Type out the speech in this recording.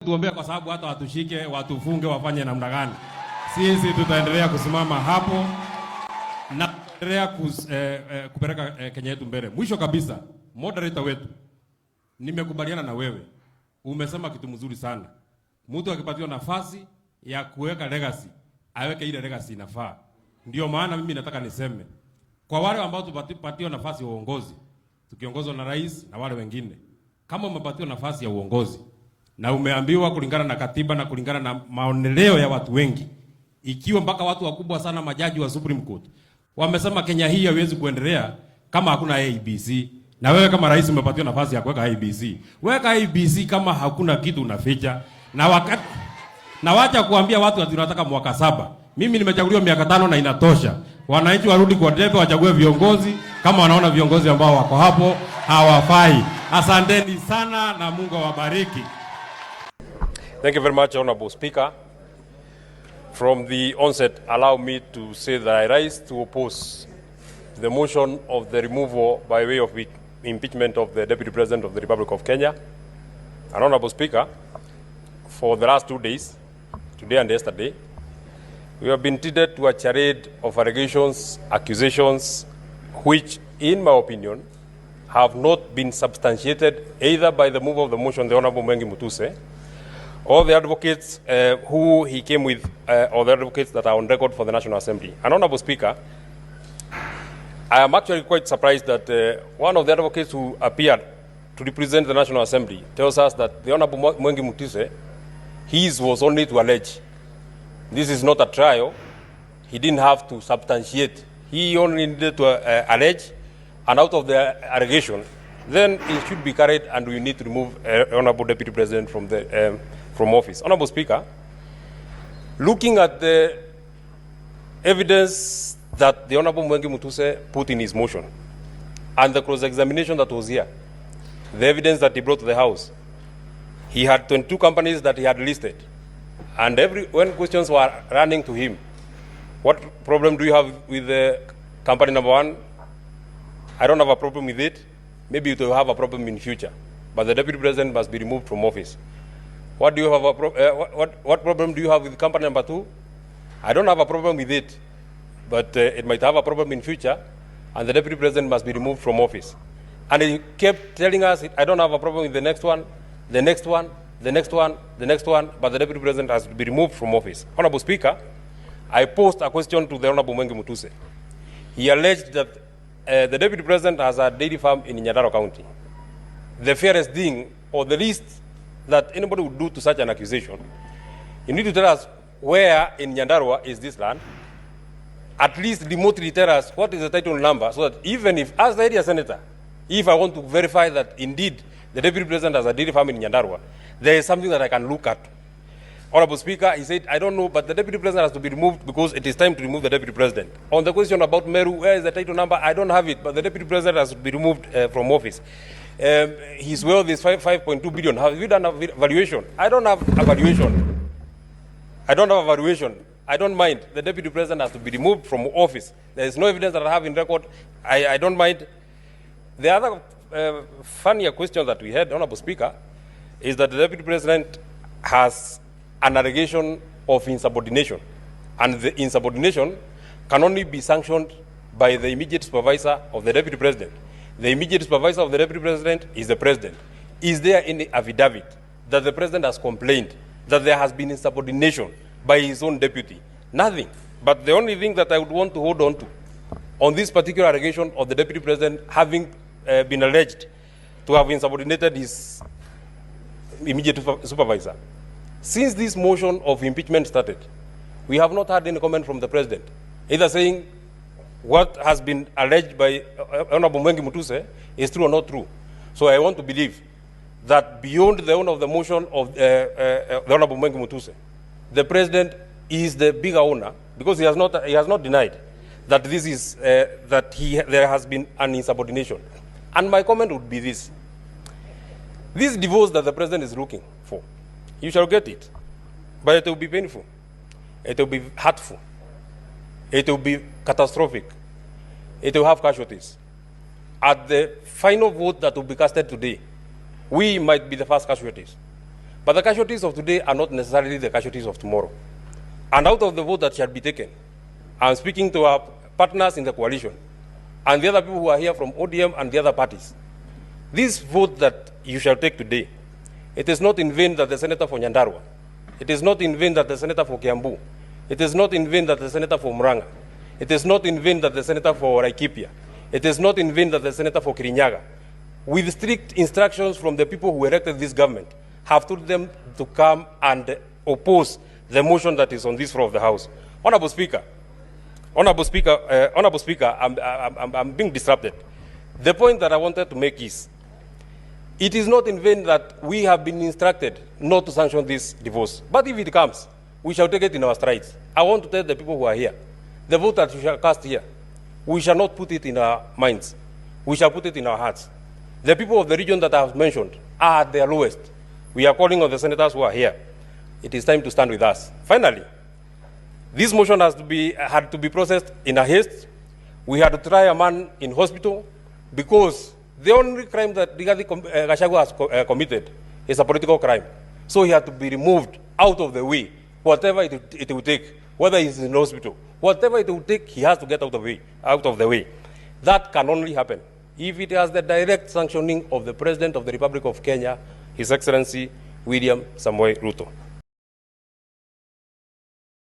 Tuombea kwa sababu hata watushike, watufunge, wafanye namna gani. Sisi tutaendelea kusimama hapo na kuendelea kupeleka Kenya yetu mbele. Mwisho kabisa, moderator wetu, nimekubaliana na wewe. Umesema kitu mzuri sana. Mtu akipatiwa nafasi ya kuweka legacy, aweke ile legacy inafaa. Ndio maana mimi nataka niseme kwa wale ambao tupatiwa nafasi ya uongozi, tukiongozwa na rais na wale wengine, kama umepatiwa nafasi ya uongozi na umeambiwa kulingana na katiba na kulingana na maoneleo ya watu wengi, ikiwa mpaka watu wakubwa sana, majaji wa Supreme Court wamesema Kenya hii haiwezi kuendelea kama hakuna ABC, na wewe kama rais umepatiwa nafasi ya kuweka ABC, weka ABC kama hakuna kitu unaficha. Na wacha kuambia watu ati tunataka mwaka 7. Mimi nimechaguliwa miaka 5 na inatosha. Wananchi warudi kwa debe, wachague viongozi kama wanaona viongozi ambao wako hapo hawafai. Asanteni sana na Mungu awabariki. Thank you very much, Honorable Speaker. From the onset, allow me to say that I rise to oppose the motion of the removal by way of impeachment of the Deputy President of the Republic of Kenya. And Honorable Speaker, for the last 2 days, today and yesterday, we have been treated to a charade of allegations, accusations, which, in my opinion, have not been substantiated either by the mover of the motion, the Honorable Mwiki, or the advocates who he came with, or the advocates that are on record for the National Assembly. And Honorable Speaker, I am actually quite surprised that one of the advocates who appeared to represent the National Assembly tells us that the Honorable Mwiki, his was only to allege. This is not a trial. He didn't have to substantiate. He only needed to allege, and out of the allegation, then it should be carried, and we need to remove Honorable Deputy President from office. Honorable Speaker, looking at the evidence that the Honorable Mwiki put in his motion, and the cross-examination that was here, the evidence that he brought to the House, he had 22 companies that he had listed. And when questions were running to him, what problem do you have with the company number 1? I don't have a problem with it. Maybe you will have a problem in future. But the Deputy President must be removed from office. What do you have what problem do you have with company number 2? I don't have a problem with it, but it might have a problem in future, and the Deputy President must be removed from office. And he kept telling us, I don't have a problem with the next one, the next one, the next one, the next one, but the Deputy President has to be removed from office. Honorable Speaker, I posed a question to the Honorable Mwiki. He alleged that the Deputy President has a dairy farm in Nyandarua County. The fairest thing, or the least that anybody would do to such an accusation, you need to tell us where in Nyandarua is this land. At least remotely tell us what is the title number, so that even if, as the area senator, if I want to verify that indeed the Deputy President has a dairy farm in Nyandarua, there is something that I can look at. Honorable Speaker, he said, I don't know, but the Deputy President has to be removed because it is time to remove the Deputy President. On the question about Meru, where is the title number? I don't have it, but the Deputy President has to be removed from office. His wealth is 5.2 billion. Have you done a valuation? I don't have a valuation. I don't have a valuation. I don't mind. The Deputy President has to be removed from office. There is no evidence that I have in record. I don't mind. The other funnier question that we had, Honorable Speaker, is that the Deputy President has an allegation of insubordination. And the insubordination can only be sanctioned by the immediate supervisor of the Deputy President. The immediate supervisor of the Deputy President is the President. Is there any affidavit that the President has complained that there has been insubordination by his own deputy? Nothing. But the only thing that I would want to hold on to, on this particular allegation of the Deputy President having been alleged to have insubordinated his immediate supervisor. Since this motion of impeachment started, we have not had any comment from the President, either saying what has been alleged by Honorable Mwiki is true or not true. So I want to believe that beyond the owner of the motion of the Honorable Mwiki, the President is the bigger owner, because he has not denied that this is there has been an insubordination. And my comment would be this: this divorce that the President is looking for, you shall get it, but it will be painful, it will be hurtful, it will be catastrophic, it will have casualties. At the final vote that will be casted today, we might be the first casualties. But the casualties of today are not necessarily the casualties of tomorrow. And out of the vote that shall be taken, I'm speaking to our partners in the coalition and the other people who are here from ODM and the other parties. This vote that you shall take today, it is not in vain that the senator for Nyandarua, it is not in vain that the senator for Kiambu, it is not in vain that the senator for Muranga, it is not in vain that the senator for Laikipia, it is not in vain that the senator for Kirinyaga, with strict instructions from the people who elected this government, have told them to come and oppose the motion that is on this floor of the House. Honorable Speaker, I'm being disrupted. The point that I wanted to make is, it is not in vain that we have been instructed not to sanction this divorce. But if it comes, we shall take it in our strides. I want to tell the people who are here, the vote that we shall cast here, we shall not put it in our minds. We shall put it in our hearts. The people of the region that I have mentioned are at their lowest. We are calling on the senators who are here. It is time to stand with us. Finally, this motion had to be processed in a haste. We had to try a man in hospital because the only crime that Rigathi Gachagua has committed is a political crime. So he had to be removed out of the way, whatever it will take, whether he's in hospital, whatever it will take, he has to get out of the way. That can only happen if it has the direct sanctioning of the President of the Republic of Kenya, His Excellency William Samoei Ruto.